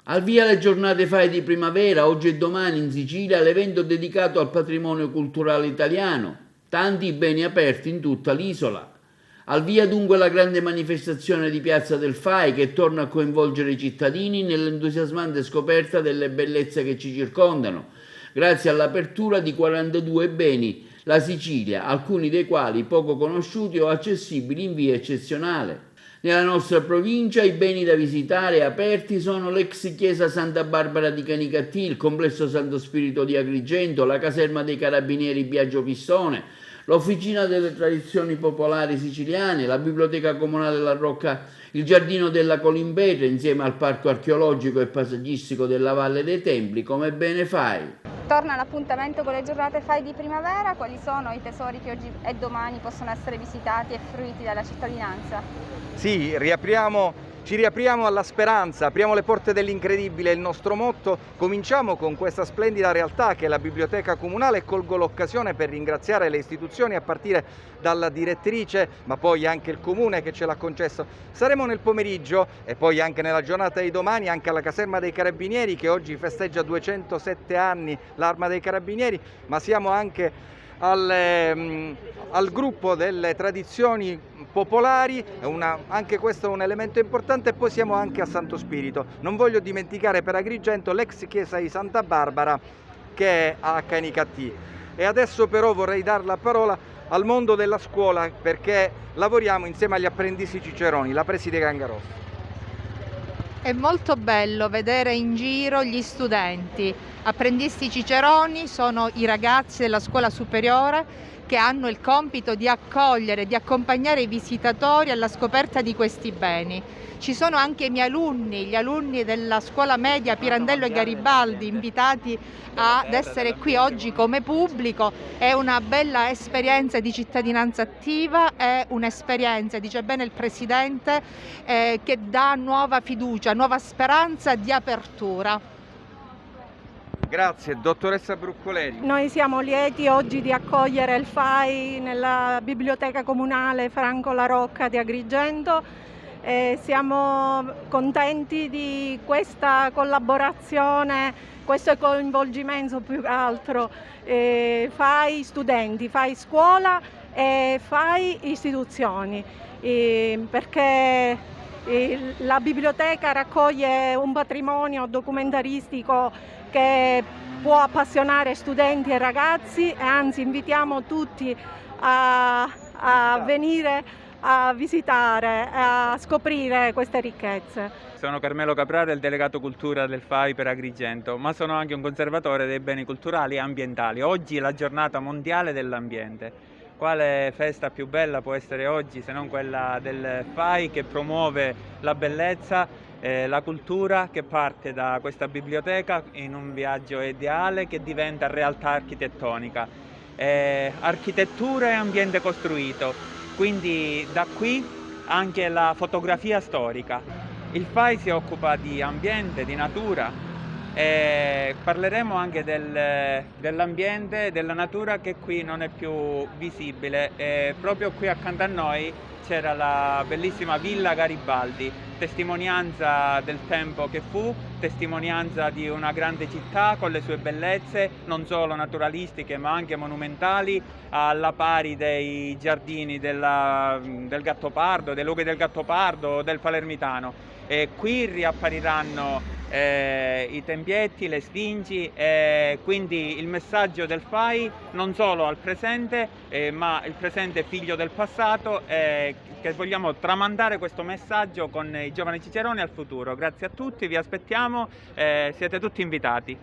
Al via le giornate FAI di primavera, oggi e domani in Sicilia, l'evento dedicato al patrimonio culturale italiano. Tanti beni aperti in tutta l'isola. Al via dunque la grande manifestazione di Piazza del FAI che torna a coinvolgere i cittadini nell'entusiasmante scoperta delle bellezze che ci circondano, grazie all'apertura di 42 beni, la Sicilia, alcuni dei quali poco conosciuti o accessibili in via eccezionale. Nella nostra provincia i beni da visitare aperti sono l'ex chiesa Santa Barbara di Canicattì, il complesso Santo Spirito di Agrigento, la caserma dei carabinieri Biagio Pistone, l'officina delle tradizioni popolari siciliane, la biblioteca comunale della Rocca, il giardino della Colimbetre insieme al parco archeologico e paesaggistico della Valle dei Templi. Come bene fai? Torna l'appuntamento con le giornate FAI di primavera. Quali sono i tesori che oggi e domani possono essere visitati e fruiti dalla cittadinanza? Sì, ci riapriamo alla speranza, apriamo le porte dell'incredibile, il nostro motto. Cominciamo con questa splendida realtà che è la Biblioteca Comunale e colgo l'occasione per ringraziare le istituzioni a partire dalla direttrice, ma poi anche il Comune che ce l'ha concesso. Saremo nel pomeriggio e poi anche nella giornata di domani anche alla caserma dei Carabinieri che oggi festeggia 207 anni l'Arma dei Carabinieri, ma siamo anche al gruppo delle tradizioni popolari, anche questo è un elemento importante, e poi siamo anche a Santo Spirito. Non voglio dimenticare per Agrigento l'ex chiesa di Santa Barbara che è a Canicattì. E adesso però vorrei dare la parola al mondo della scuola perché lavoriamo insieme agli apprendisti Ciceroni, la preside Cangarossa. È molto bello vedere in giro gli studenti. Apprendisti Ciceroni sono i ragazzi della scuola superiore che hanno il compito di accogliere, di accompagnare i visitatori alla scoperta di questi beni. Ci sono anche i miei alunni, gli alunni della scuola media Pirandello e Garibaldi, invitati ad essere qui oggi come pubblico. È una bella esperienza di cittadinanza attiva, è un'esperienza, dice bene il Presidente, che dà nuova fiducia, nuova speranza di apertura. Grazie, dottoressa Bruccoleri. Noi siamo lieti oggi di accogliere il FAI nella Biblioteca Comunale Franco La Rocca di Agrigento. Siamo contenti di questa collaborazione, questo coinvolgimento più che altro, FAI studenti, FAI scuola e FAI istituzioni, perché la biblioteca raccoglie un patrimonio documentaristico che può appassionare studenti e ragazzi e anzi invitiamo tutti a venire a visitare, a scoprire queste ricchezze. Sono Carmelo Caprara, il delegato cultura del FAI per Agrigento, ma sono anche un conservatore dei beni culturali e ambientali. Oggi è la giornata mondiale dell'ambiente. Quale festa più bella può essere oggi se non quella del FAI che promuove la bellezza, la cultura che parte da questa biblioteca in un viaggio ideale che diventa realtà architettonica. Architettura e ambiente costruito, quindi da qui anche la fotografia storica. Il FAI si occupa di ambiente, di natura. Parleremo anche dell'ambiente e della natura che qui non è più visibile. Proprio qui accanto a noi c'era la bellissima Villa Garibaldi, testimonianza del tempo che fu, testimonianza di una grande città con le sue bellezze, non solo naturalistiche ma anche monumentali, alla pari dei giardini del Gattopardo, dei luoghi del Gattopardo, del Palermitano. E qui riappariranno i tempietti, le sfingi, quindi il messaggio del FAI non solo al presente, ma il presente è figlio del passato, che vogliamo tramandare questo messaggio con i giovani Ciceroni al futuro. Grazie a tutti, vi aspettiamo, siete tutti invitati.